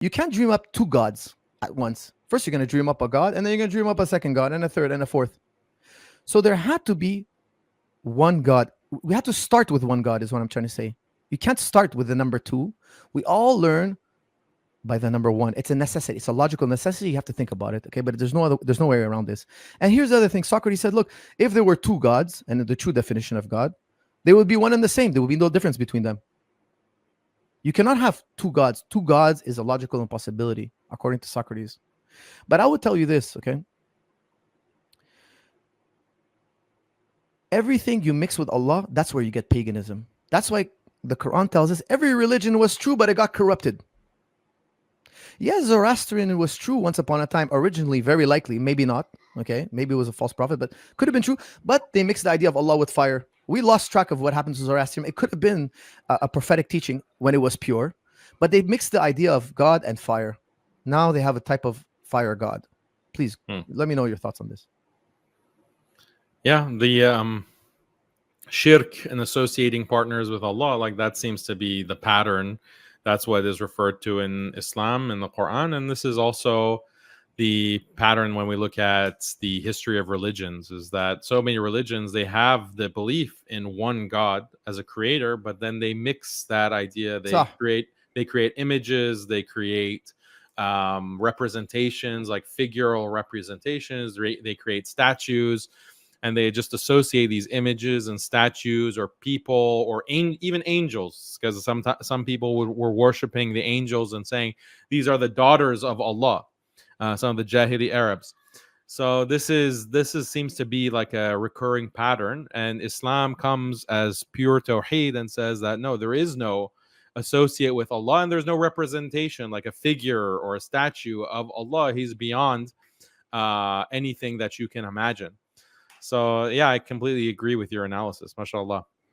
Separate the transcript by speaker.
Speaker 1: You can't dream up two gods at once. First, you're going to dream up a god, and then you're going to dream up a second god, and a third, and a fourth. So there had to be one God. We had to start with one God, is what I'm trying to say. You can't start with the number two. We all learn by the number one. It's a necessity. It's a logical necessity. You have to think about it, okay? But there's no way around this. And here's the other thing. Socrates said, look, if there were two gods, and the true definition of God, they would be one and the same. There would be no difference between them. You cannot have two gods. Two gods is a logical impossibility, according to Socrates. But I would tell you this, okay? Everything you mix with Allah, that's where you get paganism. That's why the Quran tells us every religion was true, but it got corrupted. Yes, Zoroastrian was true once upon a time, originally, very likely, maybe not, okay? Maybe it was a false prophet, but could have been true. But they mixed the idea of Allah with fire. We lost track of what happened to Zoroastrian. It could have been a prophetic teaching when it was pure, but they mixed the idea of God and fire. Now they have a type of fire God. Please, let me know your thoughts on this.
Speaker 2: Yeah, the shirk and associating partners with Allah, like that seems to be the pattern. That's what is referred to in Islam and the Quran. And this is also the pattern when we look at the history of religions, is that so many religions, they have the belief in one God as a creator, but then they mix that idea. They create images, they create representations, like figural representations. They create statues, and they just associate these images and statues or people or even angels, because some people were worshiping the angels and saying these are the daughters of Allah. Some of the Jahili Arabs. So this seems to be like a recurring pattern, and Islam comes as pure Tawheed and says that no, there is no associate with Allah, and there's no representation like a figure or a statue of Allah. He's beyond anything that you can imagine. So yeah, I completely agree with your analysis. MashaAllah.